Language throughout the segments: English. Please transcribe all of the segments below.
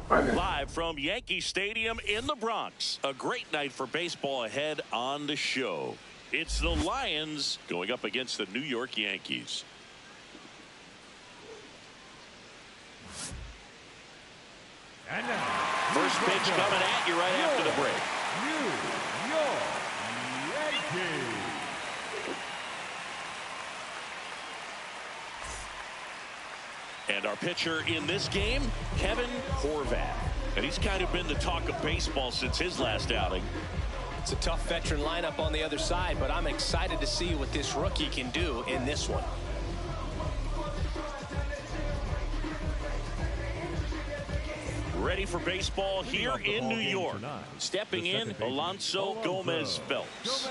Live from Yankee Stadium in the Bronx. A great night for baseball ahead on the show. It's the Lions going up against the New York Yankees. And now, first pitch coming at you right after the break. New York Yankees. And our pitcher in this game, Kevin Horvath. And he's kind of been the talk of baseball since his last outing. It's a tough veteran lineup on the other side, but I'm excited to see what this rookie can do in this one. Ready for baseball here in New York. Stepping in, Alonso Gomez Phelps.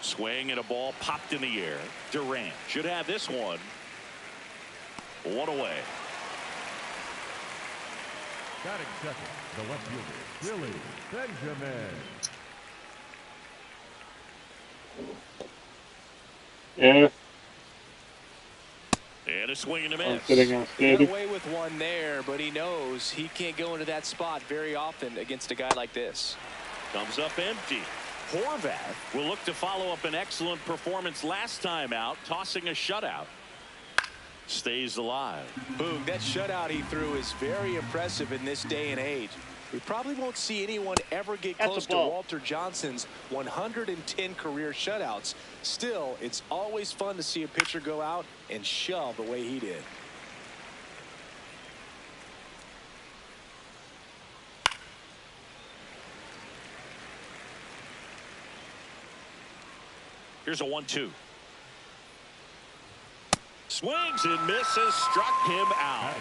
Swing and a ball popped in the air. Durant should have this one. One away. Batting second, the left fielder, Willie Benjamin. Yeah. And a swing and a miss. Got away with one there, but he knows he can't go into that spot very often against a guy like this. Comes up empty. Horvath will look to follow up an excellent performance last time out, tossing a shutout. Stays alive. Boog, that shutout he threw is very impressive in this day and age. We probably won't see anyone ever get close to Walter Johnson's 110 career shutouts. Still, it's always fun to see a pitcher go out and shove the way he did. Here's a 1-2. Swings and misses, struck him out.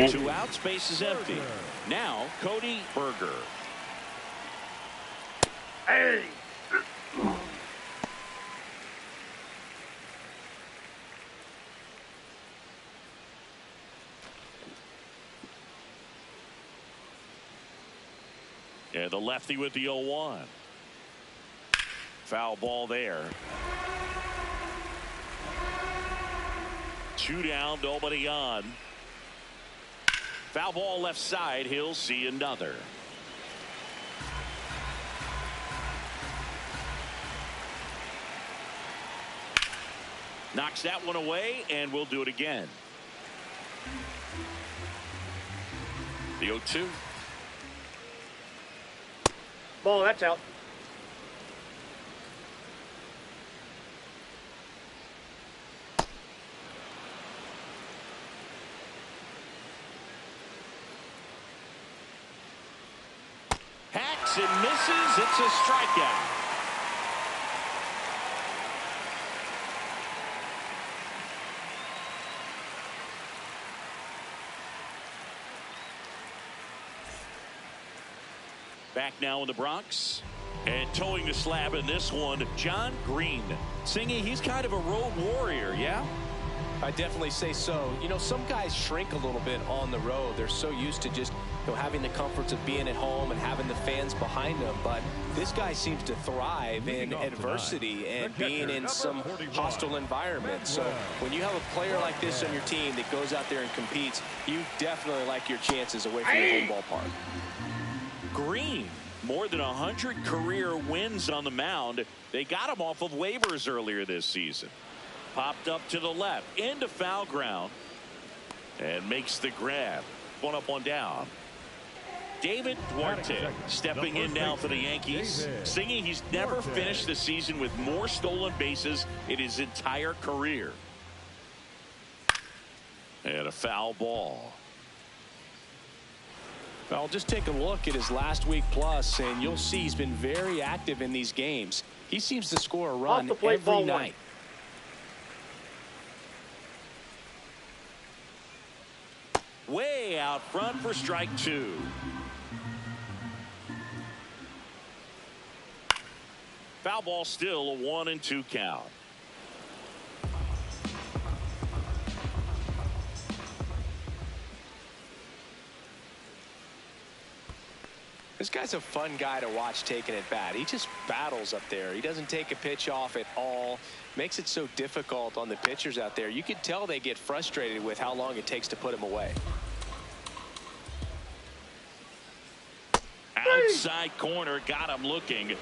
Two outs, base is empty. Now Cody Berger. Hey. Yeah, the lefty with the 0-1. Foul ball there. 2 down, nobody on. Foul ball left side. He'll see another. Knocks that one away, and we'll do it again. The 0-2. Ball, that's out. Hacks and misses. It's a strikeout. Back now in the Bronx. And towing the slab in this one, John Green. Singy, he's kind of a road warrior, yeah? I definitely say so. You know, some guys shrink a little bit on the road. They're so used to just, you know, having the comforts of being at home and having the fans behind them. But this guy seems to thrive in adversity and being in some hostile environment. So when you have a player like this on your team that goes out there and competes, you definitely like your chances away from your home ballpark. Green, more than 100 career wins on the mound. They got him off of waivers earlier this season. Popped up to the left into foul ground and makes the grab. One up, one down. David Duarte stepping in now for the Yankees. Singing he's never finished the season with more stolen bases in his entire career. And a foul ball. Well, just take a look at his last week plus, and you'll see he's been very active in these games. He seems to score a run every night. Way out front for strike 2. Foul ball, still a 1-2 count. This guy's a fun guy to watch taking at bat. He just battles up there. He doesn't take a pitch off at all. Makes it so difficult on the pitchers out there. You can tell they get frustrated with how long it takes to put him away. Outside corner, got him looking.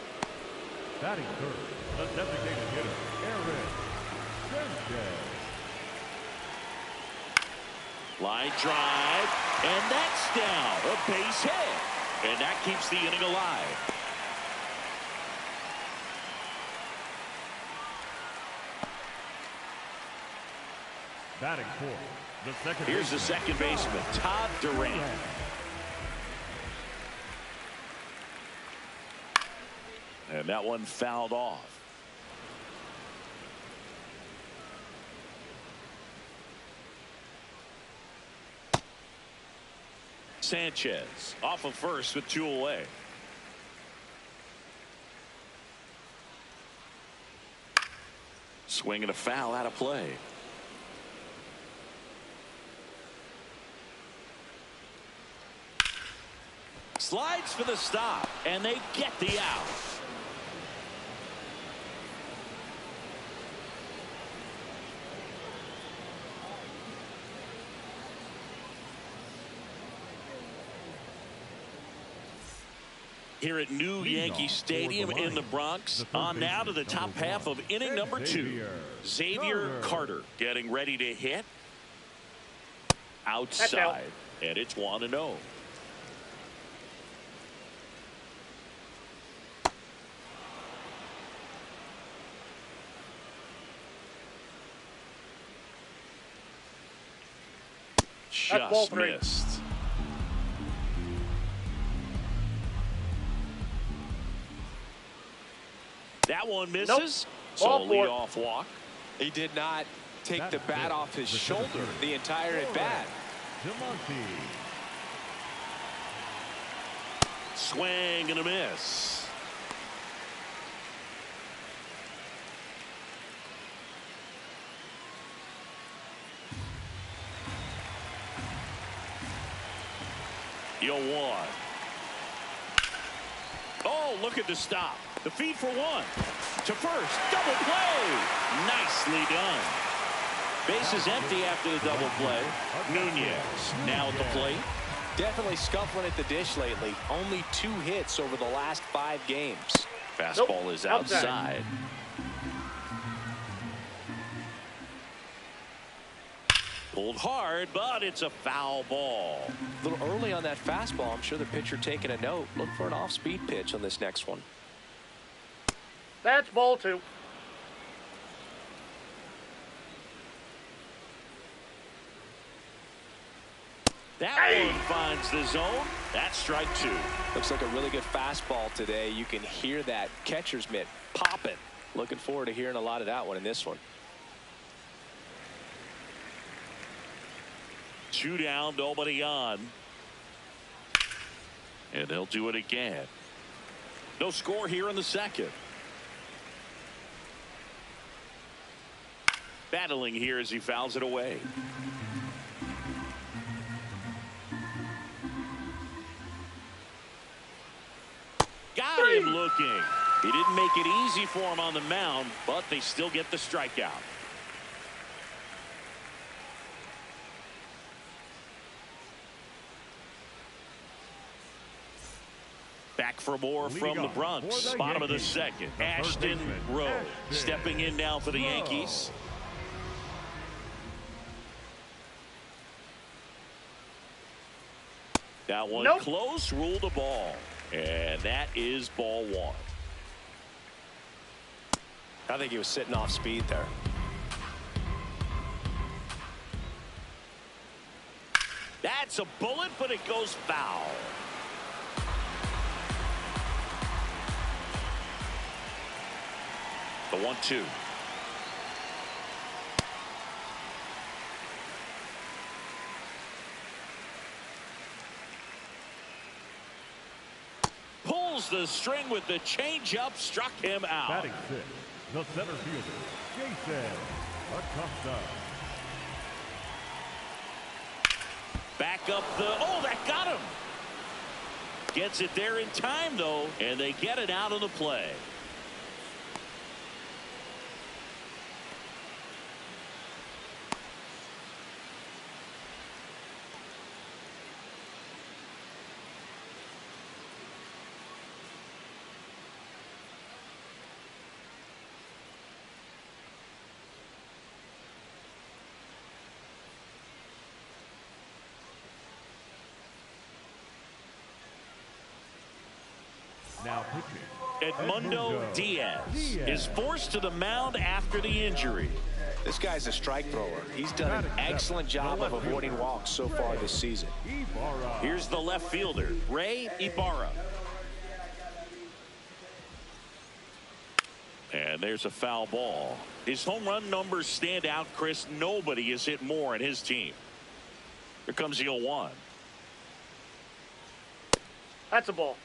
Batting third, the designated hitter, Aaron Sanchez. Line drive, and that's down. A base hit. And that keeps the inning alive. Batting fourth, the second Here's the second baseman, Todd Durant. And that one fouled off. Sanchez off of first with 2 away. Swing and a foul out of play. Slides for the stop, and they get the out. Here at new Yankee Stadium in the Bronx. On now to the top half of inning number 2. Xavier Carter getting ready to hit. Outside. And it's 1-0. Just missed. That one misses. So lead-off walk. He did not take the bat off his shoulder the entire at bat. Swing and a miss. You'll one. Oh, look at the stop. The feed for 1. To first. Double play. Nicely done. Bases empty after the double play. Nunez now at the plate. Definitely scuffling at the dish lately. Only 2 hits over the last 5 games. Fastball is outside. Pulled hard, but it's a foul ball. A little early on that fastball. I'm sure the pitcher taking a note. Look for an off-speed pitch on this next one. That's ball 2. That one finds the zone. That's strike 2. Looks like a really good fastball today. You can hear that catcher's mitt popping. Looking forward to hearing a lot of that one in this one. 2 down, nobody on. And they'll do it again. No score here in the second. Battling here as he fouls it away. Got him looking. He didn't make it easy for him on the mound, but they still get the strikeout. Back for more from the Bronx. Bottom of the second. Ashton Rowe stepping in now for the Yankees. That one close, rule the ball. And that is ball 1. I think he was sitting off speed there. That's a bullet, but it goes foul. The 1-2. Pulls the string with the changeup, struck him out. Batting 6, the center fielder, Jason Acosta. Back up the, oh, that got him. Gets it there in time, though, and they get it out of the play. Now pitching. Edmundo Diaz is forced to the mound after the injury. This guy's a strike thrower. He's done an excellent job of avoiding walks so far this season. Here's the left fielder, Ray Ibarra. And there's a foul ball. His home run numbers stand out, Chris. Nobody has hit more in his team. Here comes the 0-1. That's a ball.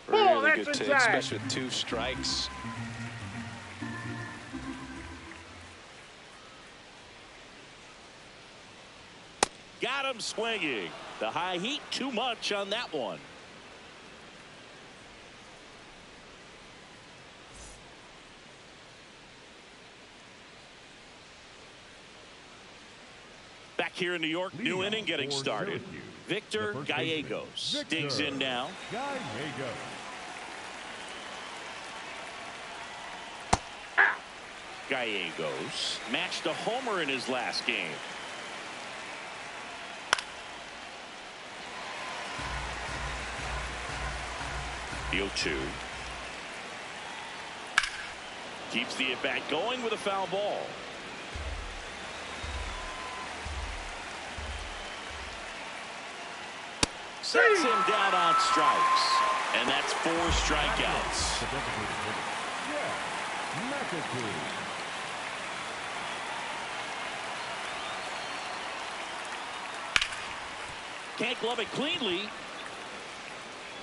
Really good take, especially with 2 strikes. Got him swinging. The high heat too much on that one. Back here in New York, new inning getting started. Victor Gallegos digs in now. Gallegos matched a homer in his last game. The 0-2. Keeps the at-bat going with a foul ball. Sets him down on strikes. And that's 4 strikeouts. Can't glove it cleanly.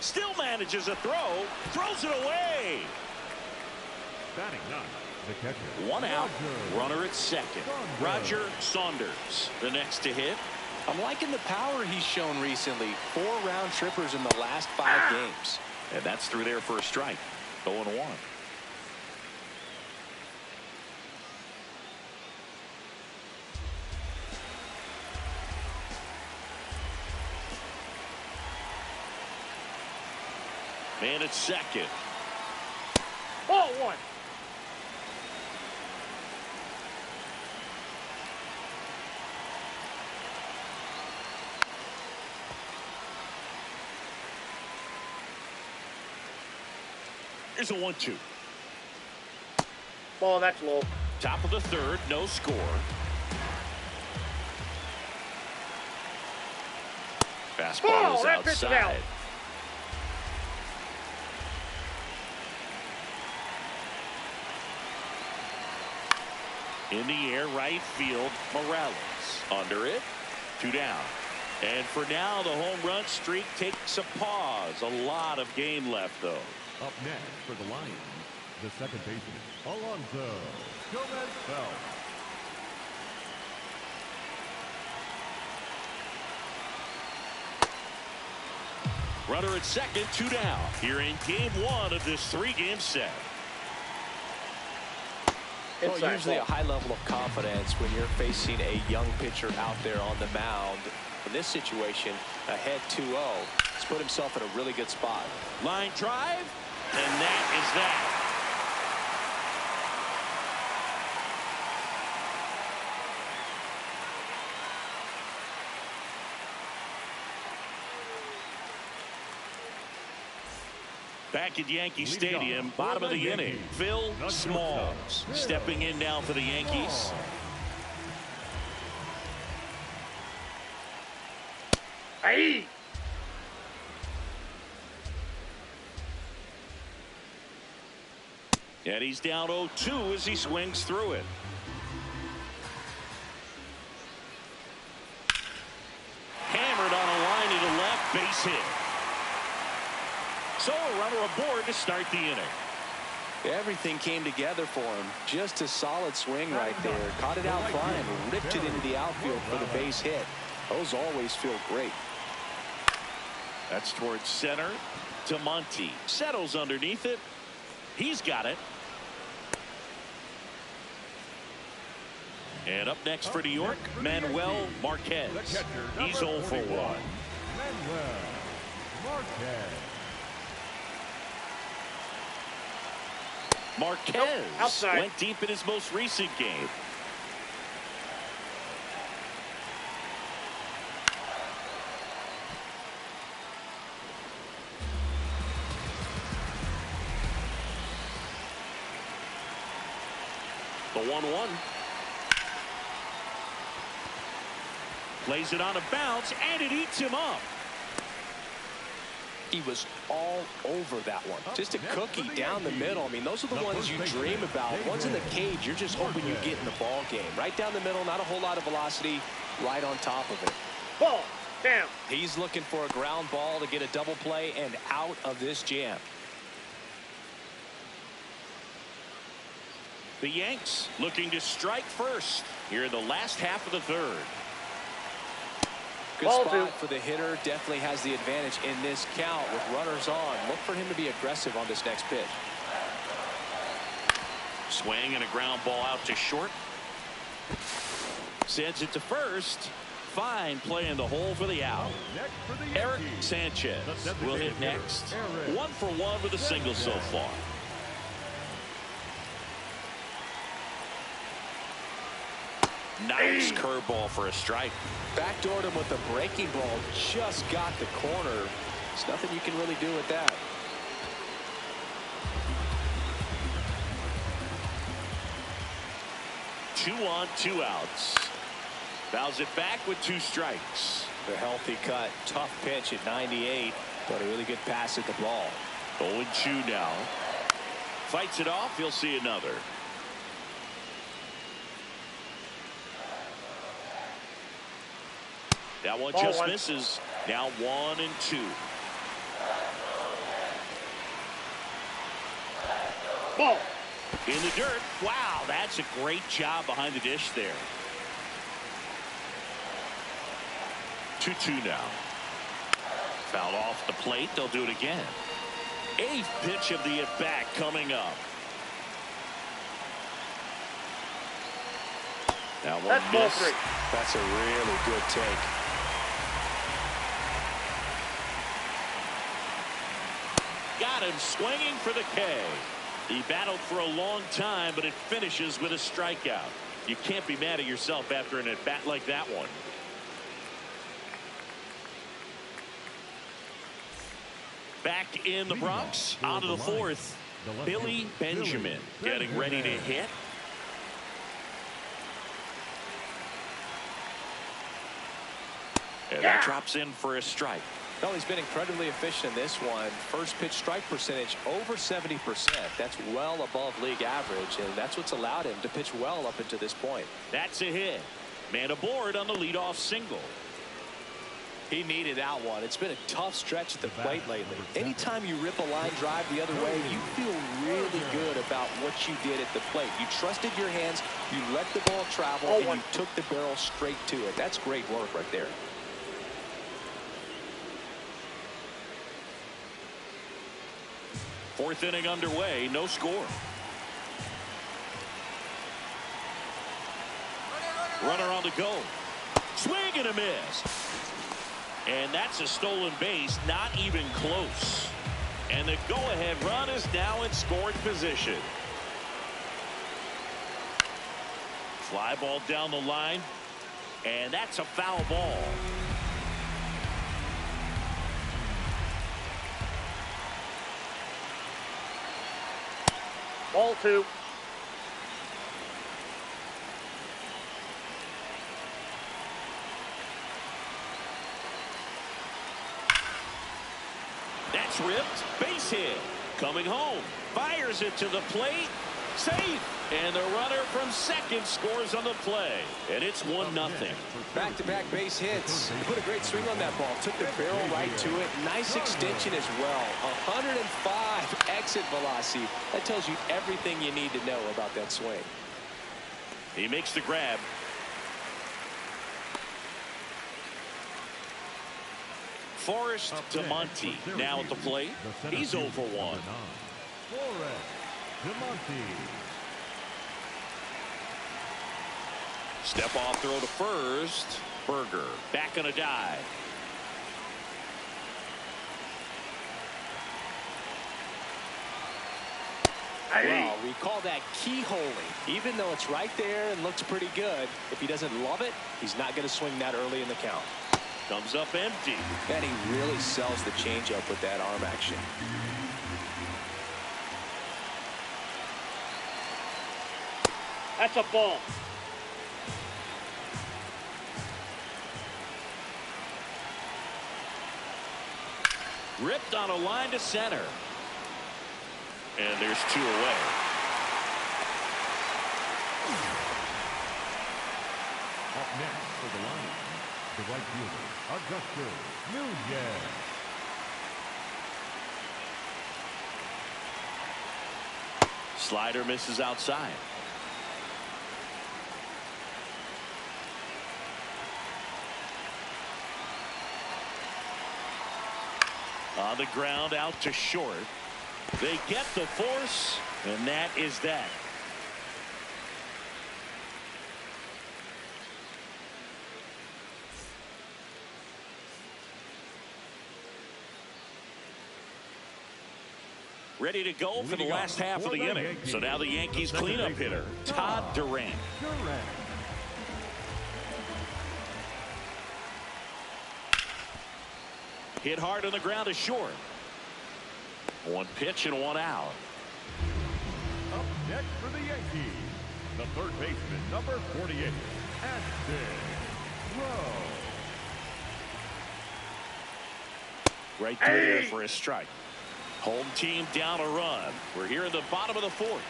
Still manages a throw. Throws it away. Batting 9, the catcher. 1 out. Runner at second. Roger Saunders, the next to hit. I'm liking the power he's shown recently. 4 round trippers in the last 5 games. And that's through there for a strike. 0-1. Man at second. Ball 1. Here's a 1-2. Ball, that's low. Top of the 3rd, no score. Fastball is that pitch is out. outside. In the air, right field, Morales. Under it, 2 down. And for now, the home run streak takes a pause. A lot of game left, though. Up next for the Lions, the second baseman, Alonso Gomez-Bell. Runner at second, 2 down. Here in game 1 of this 3-game set. Well, usually a high level of confidence when you're facing a young pitcher out there on the mound. In this situation, ahead 2-0. He's put himself in a really good spot. Line drive, and that is that. Back at Yankee Stadium, bottom of the inning, Phil Smalls stepping in now for the Yankees. Hey! And he's down 0-2 as he swings through it. Hammered on a line to the left, base hit. So a runner aboard to start the inning. Everything came together for him. Just a solid swing right there. Caught it out fly and ripped it into the outfield for the base hit. Those always feel great. That's towards center to Monty. Settles underneath it. He's got it. And up next for New York, Manuel Marquez. He's 0 for 1. Manuel Marquez. Marquez outside. went deep in his most recent game. The 1-1. Plays it on a bounce, and it eats him up. He was all over that one. Just a cookie down the middle. I mean, those are the ones you dream about. Ones in the cage, you're just hoping you get in the ball game. Right down the middle, not a whole lot of velocity, right on top of it. Ball. Down. He's looking for a ground ball to get a double play and out of this jam. The Yanks looking to strike first here in the last half of the third. Good Ball spot two. for the hitter. Definitely has the advantage in this count with runners on. Look for him to be aggressive on this next pitch. Swing and a ground ball out to short. Sends it to first. Fine play in the hole for the out. Next for the Eric Yankees, Sanchez the will hit designated next. hitter, 1 for 1 with a single so far. Nice curveball for a strike. Backdoored him with a breaking ball. Just got the corner. There's nothing you can really do with that. Two on, 2 outs. Fouls it back with 2 strikes. The healthy cut. Tough pitch at 98, but a really good pass at the ball. 0-2 now. Fights it off. He'll see another. That one Ball just one. misses. Now 1-2. Ball. In the dirt. Wow, that's a great job behind the dish there. 2-2 now. Fouled off the plate. They'll do it again. 8th pitch of the at-bat coming up. That one That's ball missed. 3. That's a really good take. Got him swinging for the K. He battled for a long time, but it finishes with a strikeout. You can't be mad at yourself after an at-bat like that one. Back in the Bronx, on to the 4th. Billy Benjamin getting ready to hit. And that drops in for a strike. No, he's been incredibly efficient in this one. First pitch strike percentage over 70%. That's well above league average, and that's what's allowed him to pitch well up until this point. That's a hit. Man aboard on the leadoff single. He needed that one. It's been a tough stretch at the plate lately. Anytime you rip a line drive the other way, you feel really good about what you did at the plate. You trusted your hands, you let the ball travel, and you took the barrel straight to it. That's great work right there. Fourth inning underway, no score. Runner on the go. Swing and a miss. And that's a stolen base, not even close. And the go-ahead run is now in scoring position. Fly ball down the line, and that's a foul ball. Ball 2. That's ripped. Base hit. Coming home. Fires it to the plate. Safe. And the runner from second scores on the play. And it's 1-0. Back-to-back base hits. He put a great swing on that ball. Took the barrel right to it. Nice extension as well. 105 exit velocity. That tells you everything you need to know about that swing. He makes the grab. Forrest to Monty now at the plate. He's 0 for 1. Forrest to Monty. Step off throw to first. Berger back on a dive. Well, we call that keyholing. Even though it's right there and looks pretty good, if he doesn't love it, he's not going to swing that early in the count. Comes up empty. And he really sells the changeup with that arm action. That's a ball. Ripped on a line to center. And there's 2 away. Up next for the Lions, the right fielder, Augusto Nunez. Slider misses outside. On the ground out to short. They get the force, and that is that. Ready to go for the last half of the inning. So now the Yankees cleanup hitter, Todd Durant. Hit hard on the ground to short. 1 pitch and 1 out. Up next for the Yankees, the third baseman, number 48, Ashton Rowe. Right through there for a strike. Home team down a run. We're here in the bottom of the 4th.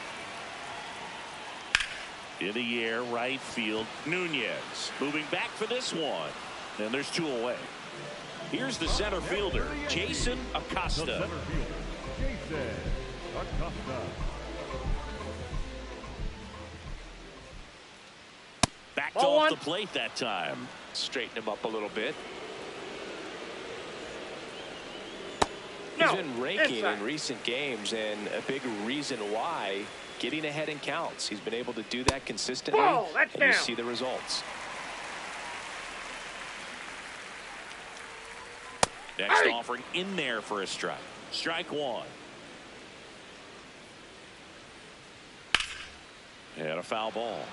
In the air, right field, Nunez moving back for this one. And there's 2 away. Here's the center fielder, Jason Acosta. The center fielder, Jason Acosta. Backed off the plate that time. Straighten him up a little bit. No, He's been raking inside. in recent games, and a big reason why, getting ahead in counts. He's been able to do that consistently, Ball, that's and you down. see the results. Next offering in there for a strike. Strike 1. And a foul ball.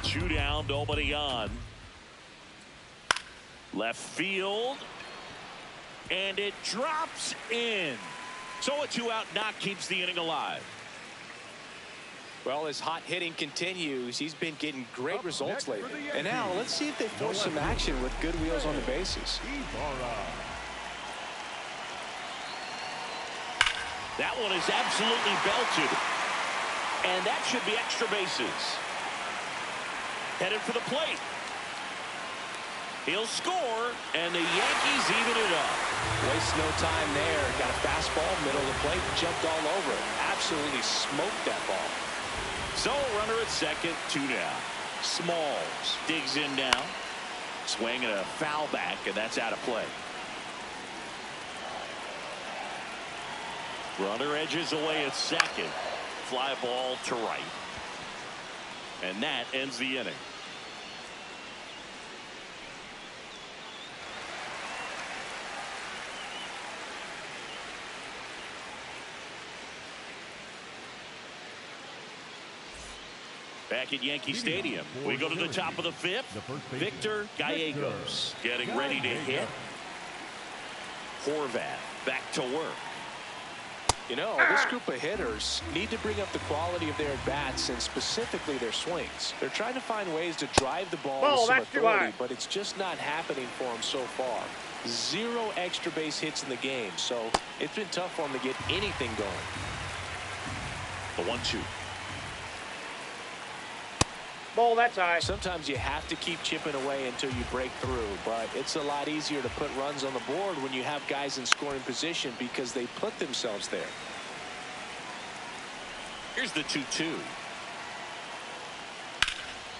2 down, nobody on. Left field. And it drops in. So a 2-out knock keeps the inning alive. Well, as hot hitting continues, he's been getting great results lately. And now let's see if they force some action with good wheels on the bases. That one is absolutely belted. And that should be extra bases. Headed for the plate. He'll score, and the Yankees even it up. Waste no time there. Got a fastball, middle of the plate, jumped all over it. Absolutely smoked that ball. So a runner at second, 2 down. Smalls digs in now. Swing and a foul back, and that's out of play. Runner edges away at second. Fly ball to right. And that ends the inning. Back at Yankee Stadium, we go to the top of the 5th. Victor Gallegos getting ready to hit. Horvat back to work. You know, this group of hitters need to bring up the quality of their at-bats and specifically their swings. They're trying to find ways to drive the ball with some authority, but it's just not happening for them so far. 0 extra base hits in the game, so it's been tough for them to get anything going. The 1-2. Ball, that's high. Sometimes you have to keep chipping away until you break through, but it's a lot easier to put runs on the board when you have guys in scoring position because they put themselves there. Here's the 2-2.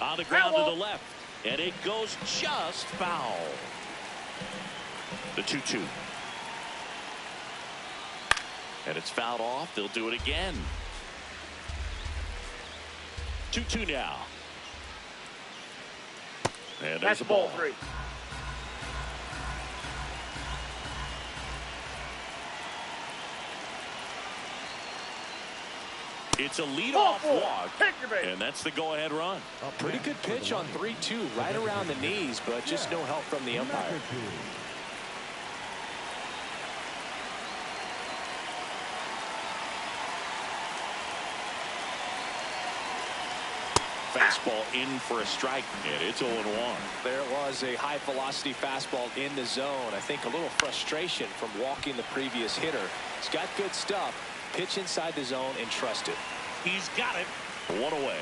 On the ground to the left, and it goes just foul. The 2-2. And it's fouled off. They'll do it again. 2-2 now. And there's That's a ball ball. 3. It's a leadoff Ball 4. walk, Take your base. and that's the go-ahead run. Pretty good pitch on 3-2, right around the knees, but just no help from the umpire. Fastball in for a strike, and it's 0-1. There was a high velocity fastball in the zone. I think a little frustration from walking the previous hitter. He's got good stuff. Pitch inside the zone and trust it. He's got it. 1 away.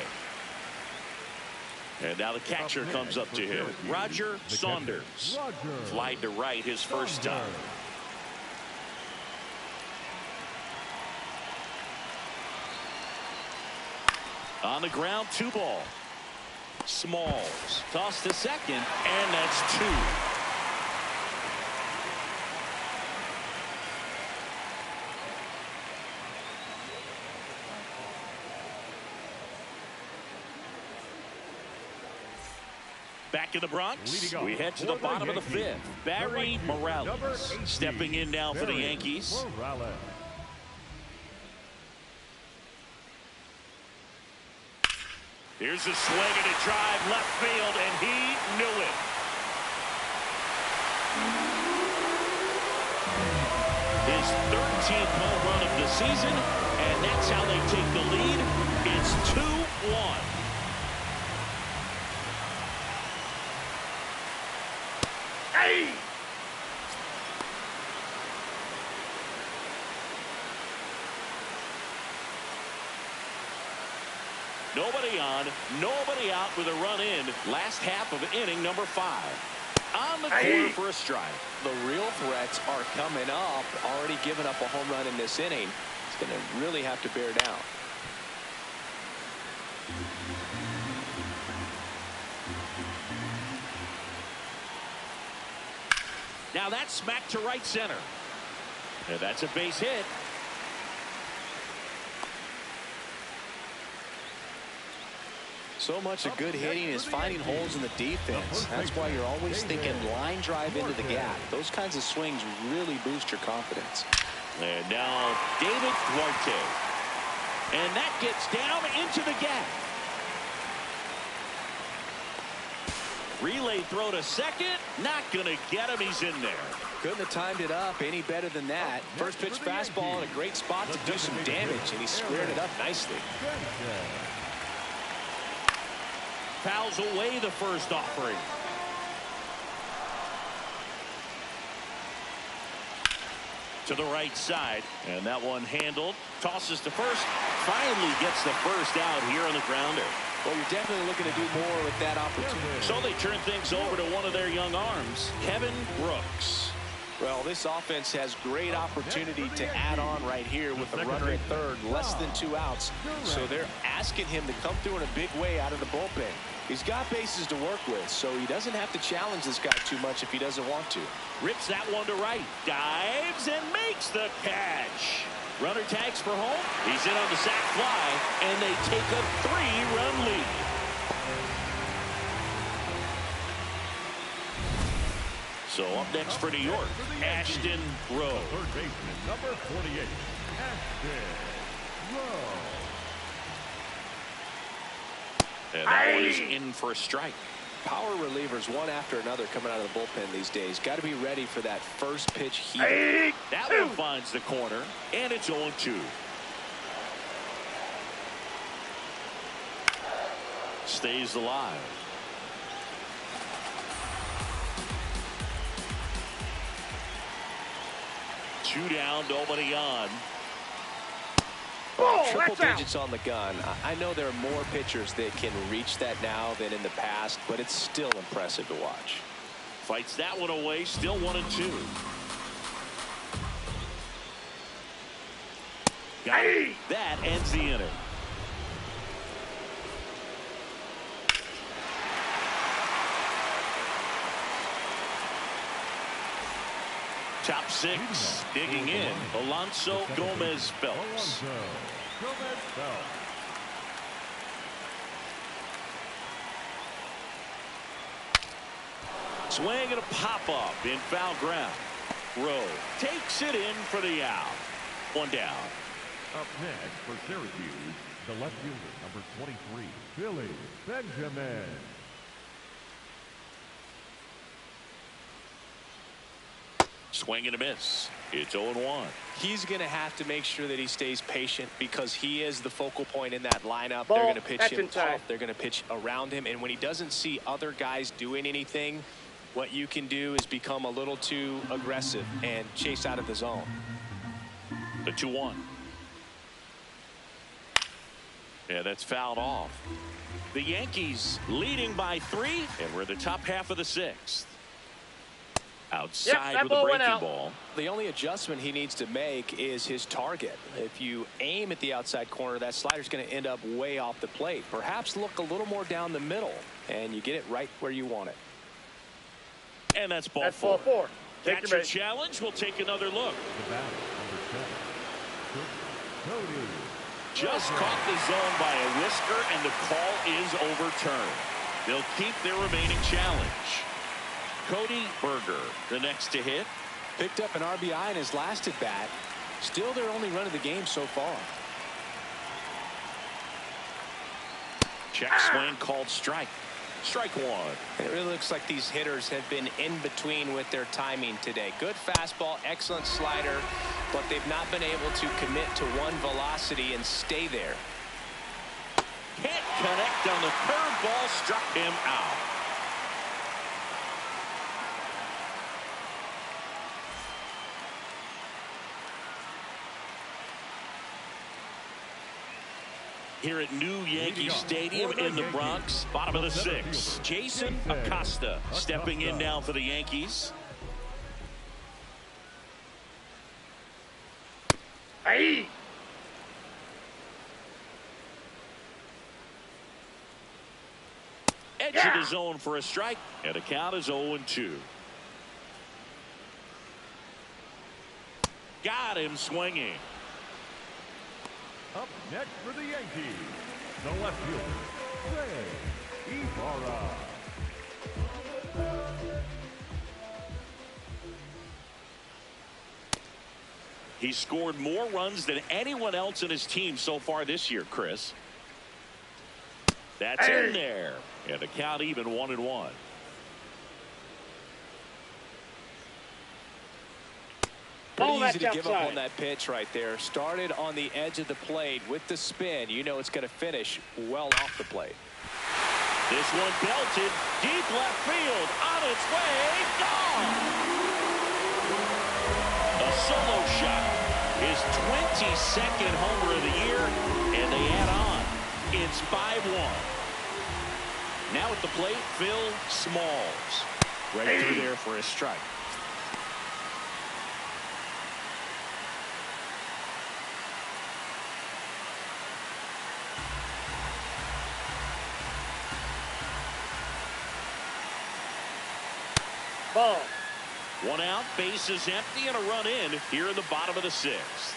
And now the catcher comes up to him. Roger Saunders. Flied to right his first time. On the ground, 2 ball. Smalls. Toss to second, and that's 2. Back in the Bronx, we head to the bottom of the 5th. Barry Morales stepping in now for the Yankees. Here's a swing and a drive left field, and he knew it. His 13th home run of the season, and that's how they take the lead. It's 2-1. Hey! Nobody on, nobody out with a run in. Last half of inning number 5. On the corner for a strike. The real threats are coming up. Already given up a home run in this inning. It's going to really have to bear down. Now that's smacked to right center. And that's a base hit. So much of good hitting is finding holes in the defense. That's why you're always thinking line drive into the gap. Those kinds of swings really boost your confidence. And now David Duarte. And that gets down into the gap. Relay throw to second. Not going to get him. He's in there. Couldn't have timed it up any better than that. First pitch fastball in a great spot to do some damage, and he squared it up nicely. Fouls away the first offering. To the right side, and that one handled. Tosses to first. Finally gets the first out here on the grounder. Well, you're definitely looking to do more with that opportunity. So they turn things over to one of their young arms, Kevin Brooks. Well, this offense has great opportunity to add on right here with a runner at third, less than 2 outs. So they're asking him to come through in a big way out of the bullpen. He's got bases to work with, so he doesn't have to challenge this guy too much if he doesn't want to. Rips that one to right. Dives and makes the catch. Runner tags for home. He's in on the sac fly, and they take a 3-run lead. So up next for New York, Ashton Rowe. Third baseman, number 48, Ashton Rowe. And that one is in for a strike. Power relievers one after another coming out of the bullpen these days. Got to be ready for that first pitch heat. That one finds the corner, and it's 0-2. Stays alive. Two down, nobody on. Ball, Triple that's out. digits on the gun. I know there are more pitchers that can reach that now than in the past, but it's still impressive to watch. Fights that one away, still 1-2. Got it. That ends the inning. Top six, digging in, Alonso Gomez Phelps. Swing and a pop-up in foul ground. Rowe takes it in for the out. One down. Up next for Syracuse, the left fielder, number 23, Billy Benjamin. Swing and a miss. It's 0-1. He's going to have to make sure that he stays patient because he is the focal point in that lineup. Ball, they're going to pitch that's him inside. tough. They're going to pitch around him. And when he doesn't see other guys doing anything, what you can do is become a little too aggressive and chase out of the zone. The 2-1. Yeah, that's fouled off. The Yankees leading by 3, and we're in the top half of the 6th. Outside that with a ball went breaking out. ball. The only adjustment he needs to make is his target. If you aim at the outside corner, that slider's going to end up way off the plate. Perhaps look a little more down the middle, and you get it right where you want it. And that's ball That's 4. ball 4. Take Catcher your base. challenge. We'll take another look. The batter, number 7, Cody. Just caught the zone by a whisker, and the call is overturned. They'll keep their remaining challenge. Cody Berger, the next to hit. Picked up an RBI in his last at bat. Still their only run of the game so far. Check swing called strike. Strike 1. It really looks like these hitters have been in between with their timing today. Good fastball, excellent slider, but they've not been able to commit to one velocity and stay there. Can't connect on the curveball, struck him out. Here at New Yankee Stadium in the Bronx, bottom of the 6th. Jason Acosta stepping in now for the Yankees. Hey! Edge of the zone for a strike, and the count is 0-2. Got him swinging. Up next for the Yankees, the left fielder, Ray Ibarra. He scored more runs than anyone else in his team so far this year, Chris. That's in there. And the count even 1-1. Pretty Ball, easy to that's give up outside. on that pitch right there. Started on the edge of the plate with the spin. You know it's going to finish well off the plate. This one belted deep left field, on its way, gone. A solo shot, his 22nd homer of the year, and they add on. It's 5-1. Now at the plate, Phil Smalls. Right through there for a strike. Ball. One out, bases empty, and a run in here in the bottom of the 6th.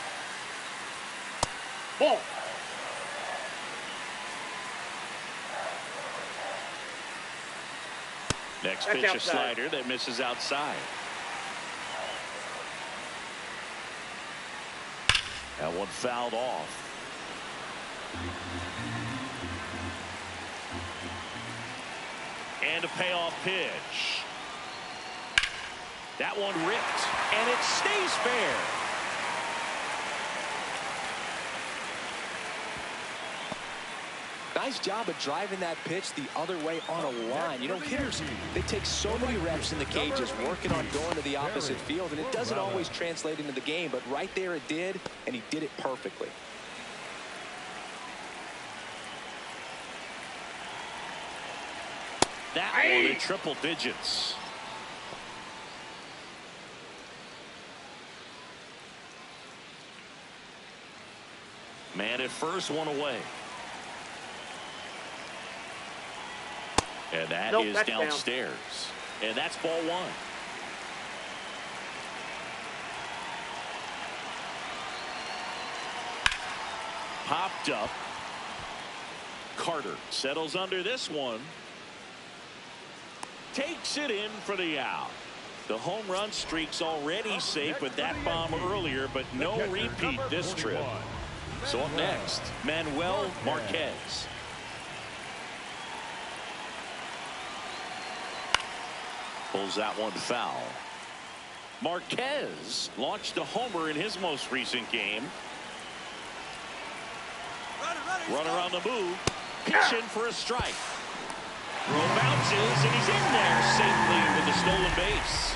Ball. Next That's pitch, a outside. slider that misses outside. That one fouled off. And a payoff pitch. That one ripped, and it stays fair. Nice job of driving that pitch the other way on a line. You know, hitters, they take so many reps in the cages working on going to the opposite field, and it doesn't always translate into the game, but right there it did, and he did it perfectly. that one in triple digits. Man at first, one away. And that is downstairs. And that's ball one. Popped up. Carter settles under this one. Takes it in for the out. The home run streak's already safe with that bomb earlier, but no repeat this trip. So up next, Manuel Marquez. Pulls that one foul. Marquez launched a homer in his most recent game. Runner on the move. Pitch in for a strike. Throw bounces, and he's in there safely with the stolen base.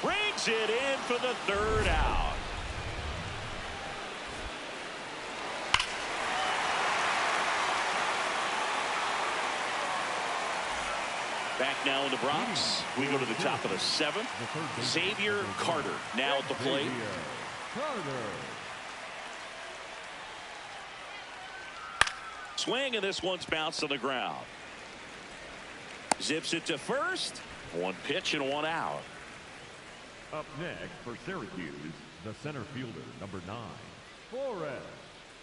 Brings it in for the third out. Back now in the Bronx. We go to the top of the seventh. Xavier Carter now at the plate. Swing, and this one's bounced on the ground. Zips it to first. One pitch and one out. Up next for Syracuse, the center fielder, number 9, Flores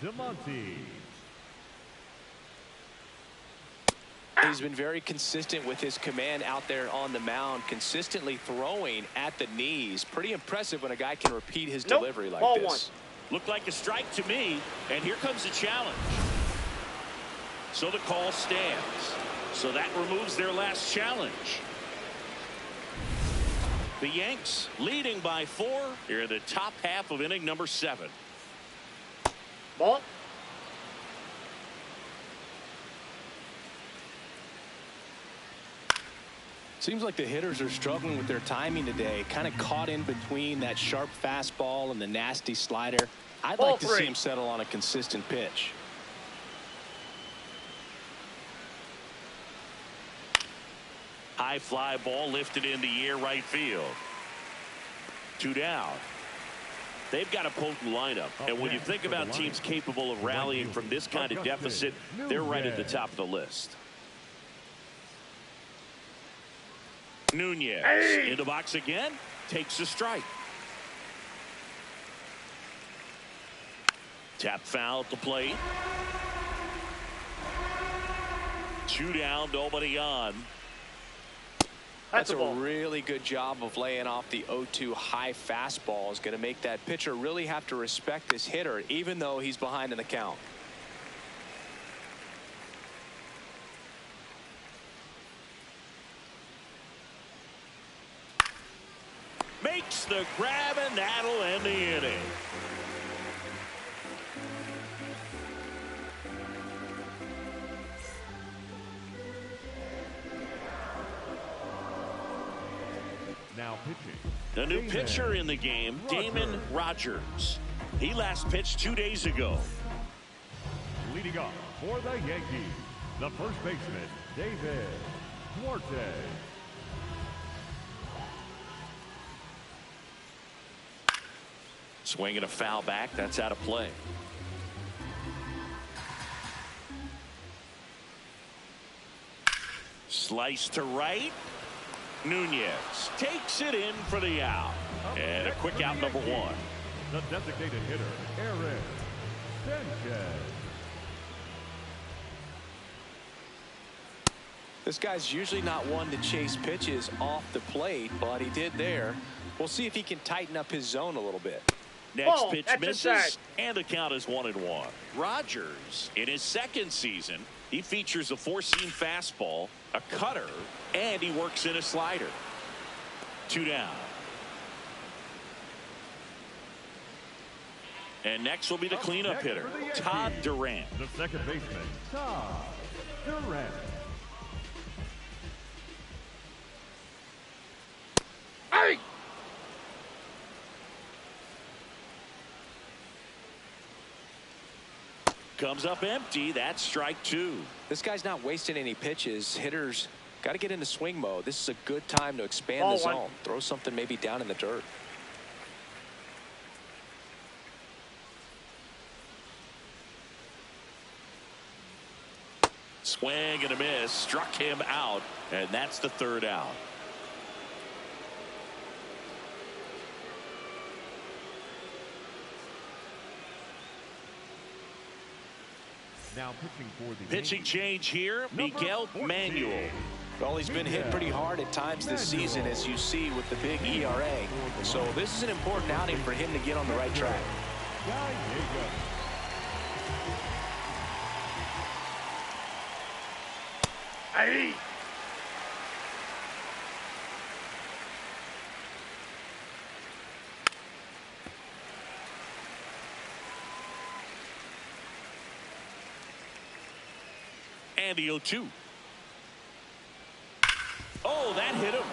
DeMonte. He's been very consistent with his command out there on the mound, consistently throwing at the knees. Pretty impressive when a guy can repeat his delivery like ball this. Looked like a strike to me, and here comes the challenge. So the call stands. So that removes their last challenge. The Yanks leading by 4 here in the top half of inning number 7. Ball. Seems like the hitters are struggling with their timing today. Kind of caught in between that sharp fastball and the nasty slider. I'd like to see him settle on a consistent pitch. High fly ball lifted in the air right field. 2 down. They've got a potent lineup. And when you think about teams capable of rallying from this kind of deficit, they're right at the top of the list. Nunez in the box again. Takes a strike. Tap foul at the plate. 2 down, nobody on. That's a really good job of laying off the 0-2 high fastball. Is going to make that pitcher really have to respect this hitter, even though he's behind in the count. Makes the grab, and that'll end the inning. Now pitching. The new pitcher in the game, Damon Rogers. He last pitched 2 days ago. Leading off for the Yankees, the first baseman, David Duarte. Swinging a foul back. That's out of play. Slice to right. Nunez takes it in for the out. And a quick out, number 1. The designated hitter, Aaron Sanchez. This guy's usually not one to chase pitches off the plate, but he did there. We'll see if he can tighten up his zone a little bit. Next pitch misses, and the count is 1-1. Rogers, in his second season, he features a 4-seam fastball, a cutter, and he works in a slider. 2 down. And next will be the cleanup hitter, Todd Durant. The second baseman, Todd Durant. Hey! Comes up empty. That's strike two. This guy's not wasting any pitches. Hitters got to get into swing mode. This is a good time to expand Ball the one. zone. Throw something maybe down in the dirt. Swing and a miss. Struck him out. And that's the third out. Now pitching for the Pitching Yankees, change here. Miguel 14. Manuel. Well, he's been hit pretty hard at times this season, as you see with the big ERA. So this is an important outing for him to get on the right track. Hey. And the 0-2. Oh, that hit him.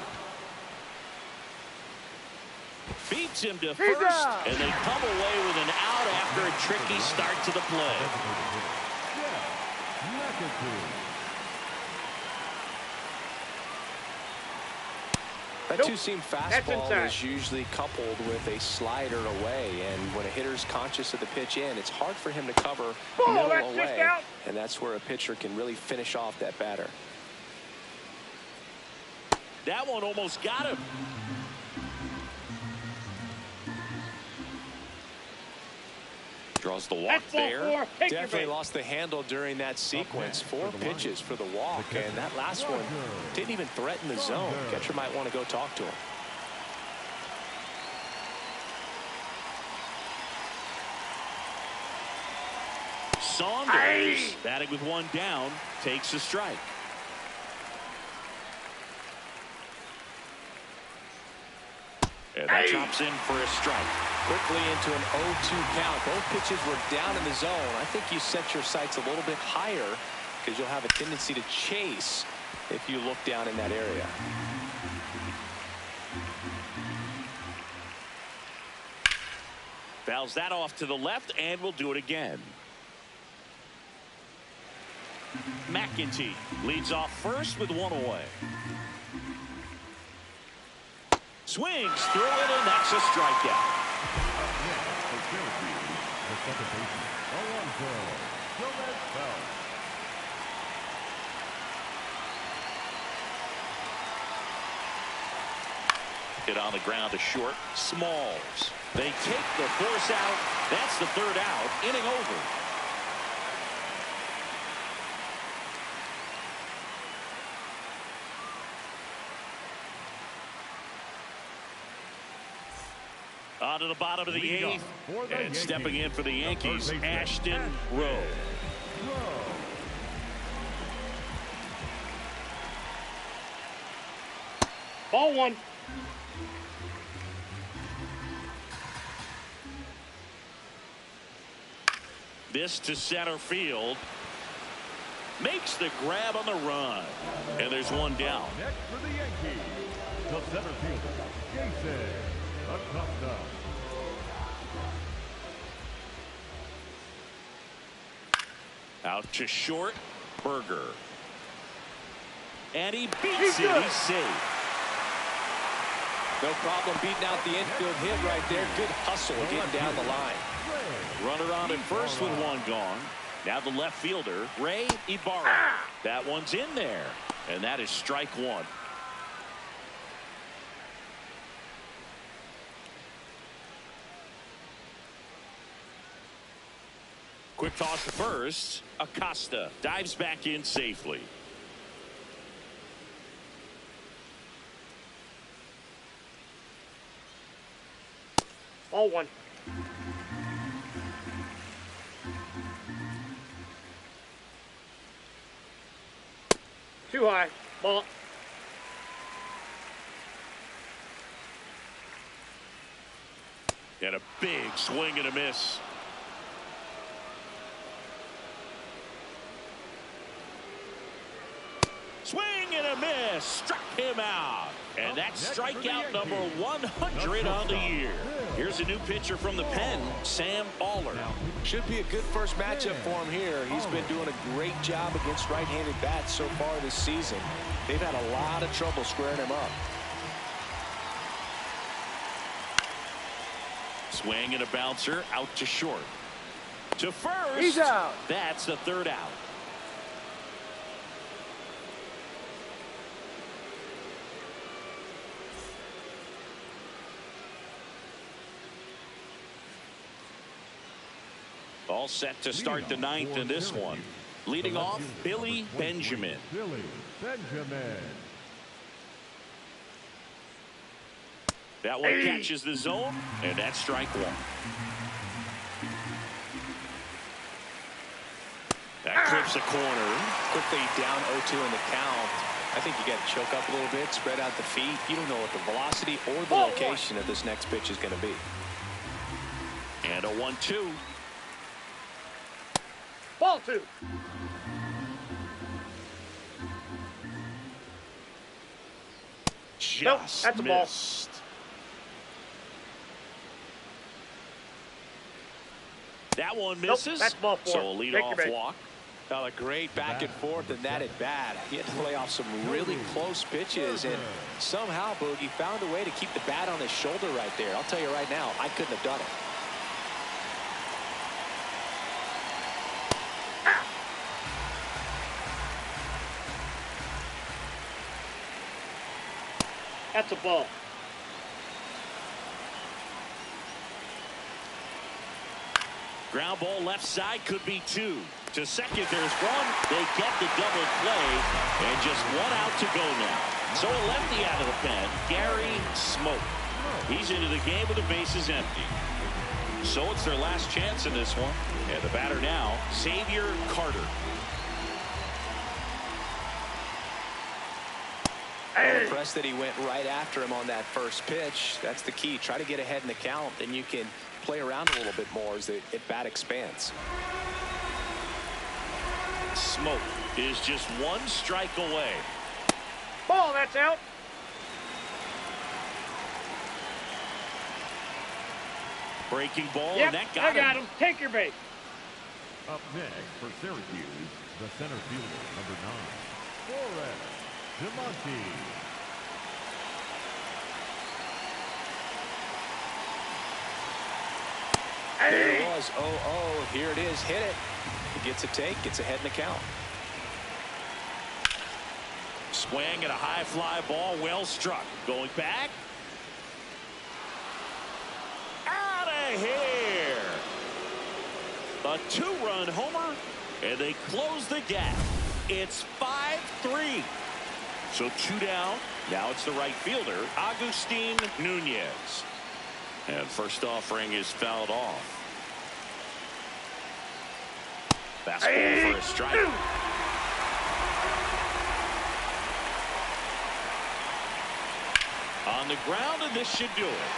Beats him to first, out. and they come away with an out after a tricky start to the play. That Nope. two-seam That's fastball inside. is usually coupled with a slider away, and when a hitter's conscious of the pitch in, it's hard for him to cover Ball, middle that's just away, out. and that's where a pitcher can really finish off that batter. That one almost got him. Draws the walk That's ball there. four. Take your Definitely bait. lost the handle during that sequence. 4 pitches for the walk, and that last one didn't even threaten the zone. Catcher might want to go talk to him. Saunders, batting with one down, takes a strike. And that chops in for a strike. Quickly into an 0-2 count. Both pitches were down in the zone. I think you set your sights a little bit higher because you'll have a tendency to chase if you look down in that area. Fouls that off to the left, and will do it again. McEntee leads off first with one away. Swings through it, and that's a strikeout. For Syracuse, the second baseman, Alonzo Gomez-Bell. Hit on the ground to short. Smalls. They take the force out. That's the third out. Inning over. On to the bottom of the Lead eighth. off for the And stepping Yankees, in for the the third Yankees, baseman, Ashton Ashton Rowe. Ball one. This to center field. Makes the grab on the run. And there's one down. Next for the Yankees, the center fielder, Jason Acosta. Out to short. Berger. And he beats it. He's safe. No problem beating out the infield hit right there. Good hustle getting down the line. Runner on at first with one gone. Now the left fielder, Ray Ibarra. That one's in there. And that is strike one. Quick toss to first. Acosta dives back in safely. Ball one. Too high. Ball. And a big swing and a miss. Swing and a miss. Struck him out. And that's strikeout number 100 on the year. Here's a new pitcher from the pen, Sam Baller. Should be a good first matchup for him here. He's been doing a great job against right-handed bats so far this season. They've had a lot of trouble squaring him up. Swing and a bouncer out to short. To first. He's out. That's the third out. All set to start the ninth in this one. Leading off, Billy Benjamin. Billy Benjamin. That one catches the zone, and that's strike one. That clips a corner. Quickly down 0-2 in the count. I think you got to choke up a little bit, spread out the feet. You don't know what the velocity or the location of this next pitch is going to be. And a 1-2. Ball two. Nope, Just that's a ball. missed. That one misses. Nope, that's ball four. So a lead-off Take your walk. Well, a great back and forth in that at bat. He had to play off some really close pitches, and somehow Boogie found a way to keep the bat on his shoulder right there. I'll tell you right now, I couldn't have done it. That's a ball. Ground ball left side, could be two. To second, there's one. They get the double play, and just one out to go now. So a lefty out of the pen, Gary Smoke. He's into the game with the bases empty. So it's their last chance in this one. And the batter now, Xavier Carter. I'm impressed that he went right after him on that first pitch. That's the key. Try to get ahead in the count, then you can play around a little bit more as the at-bat expands. Smoke is just one strike away. Ball, that's out. Breaking ball, Yep, and that I got him. him. Take your bait. Up next for Syracuse, the center fielder, number 9, Flores DeMonte. There it was. 0-0. Here it is. Hit it. He gets a take. Gets ahead in the count. Swing and a high fly ball, well struck. Going back. Out of here. A two-run homer, and they close the gap. It's 5-3. So two down. Now it's the right fielder, Agustin Nunez. And first offering is fouled off. Fastball for a strike. On the ground, and this should do it.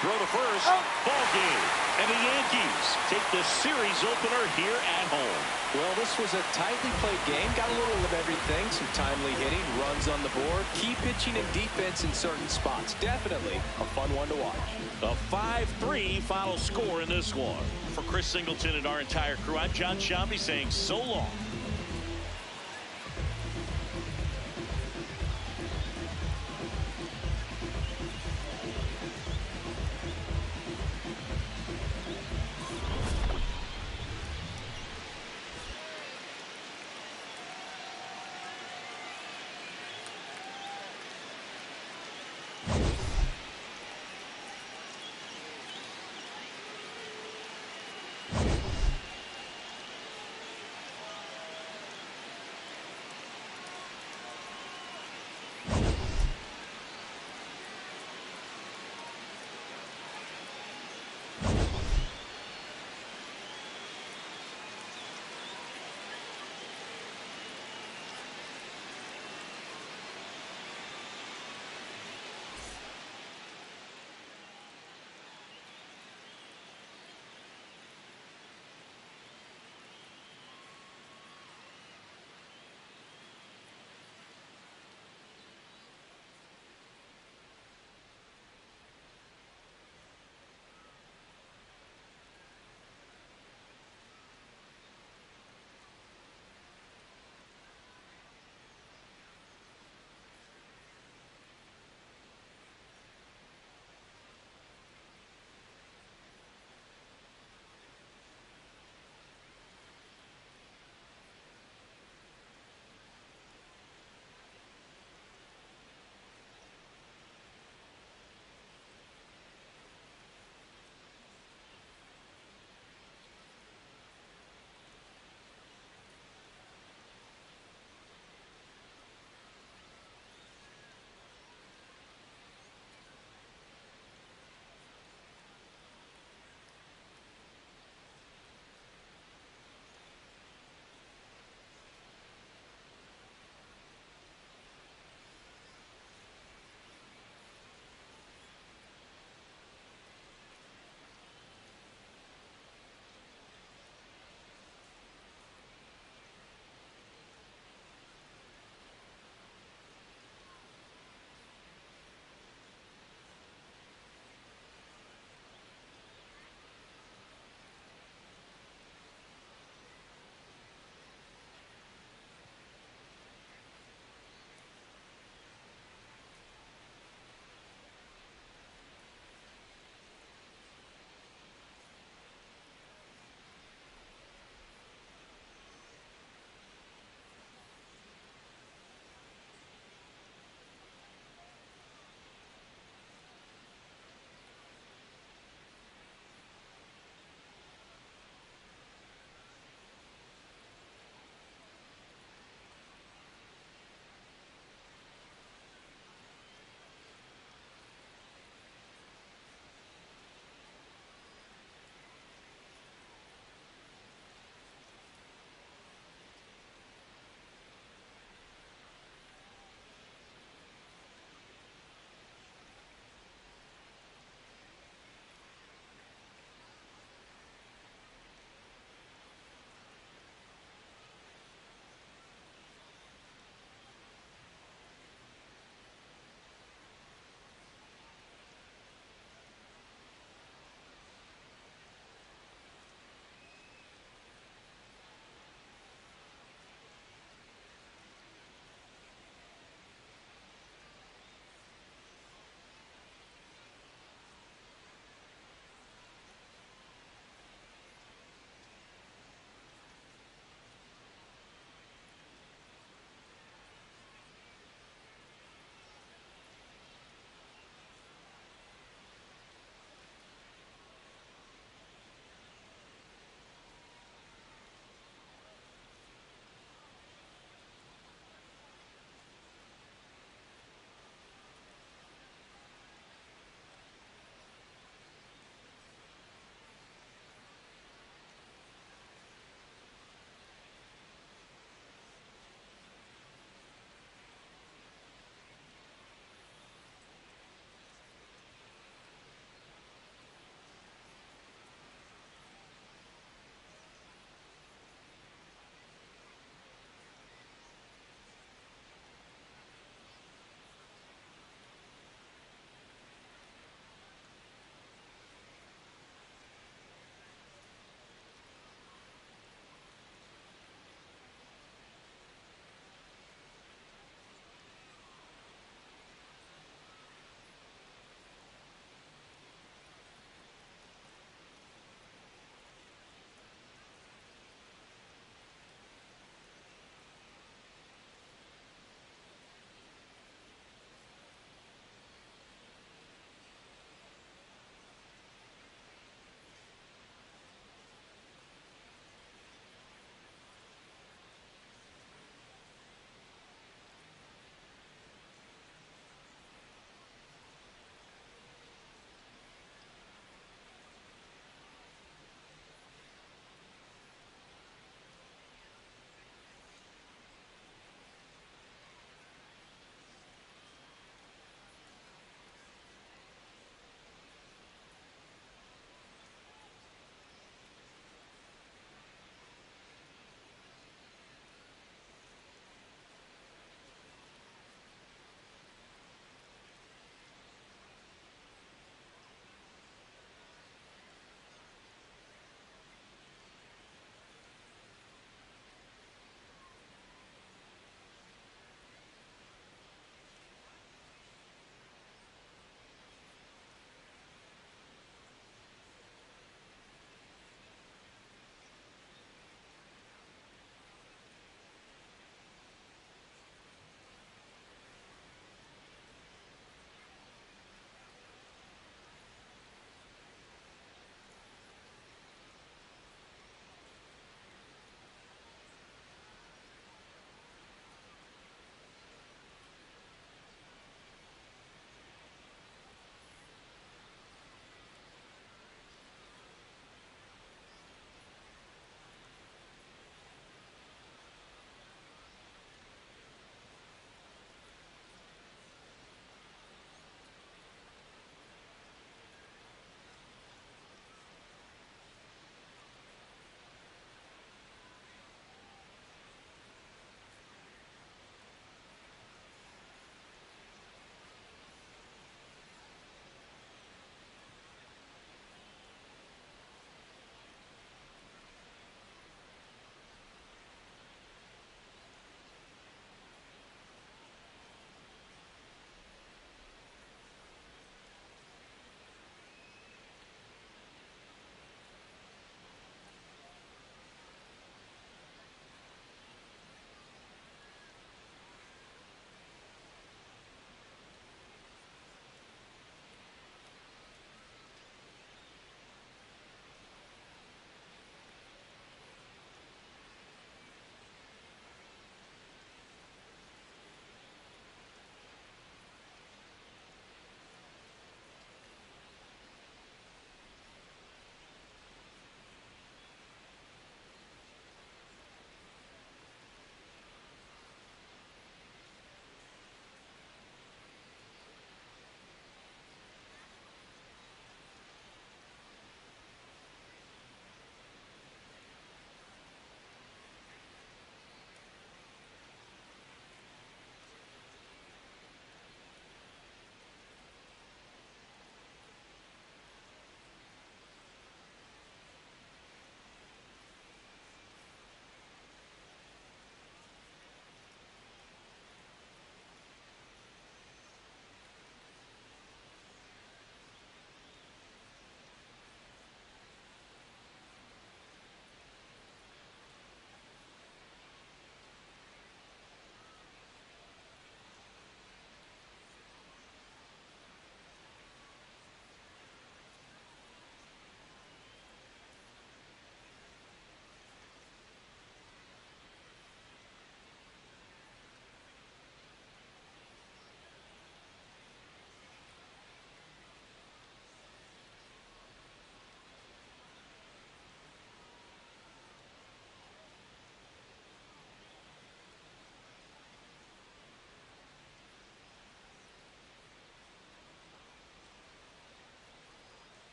Throw to first. Ball game. And the Yankees take the series opener here at home. Well, this was a tightly played game. Got a little of everything. Some timely hitting, runs on the board, key pitching and defense in certain spots. Definitely a fun one to watch. A 5-3 final score in this one. For Chris Singleton and our entire crew, I'm John Shambi saying so long.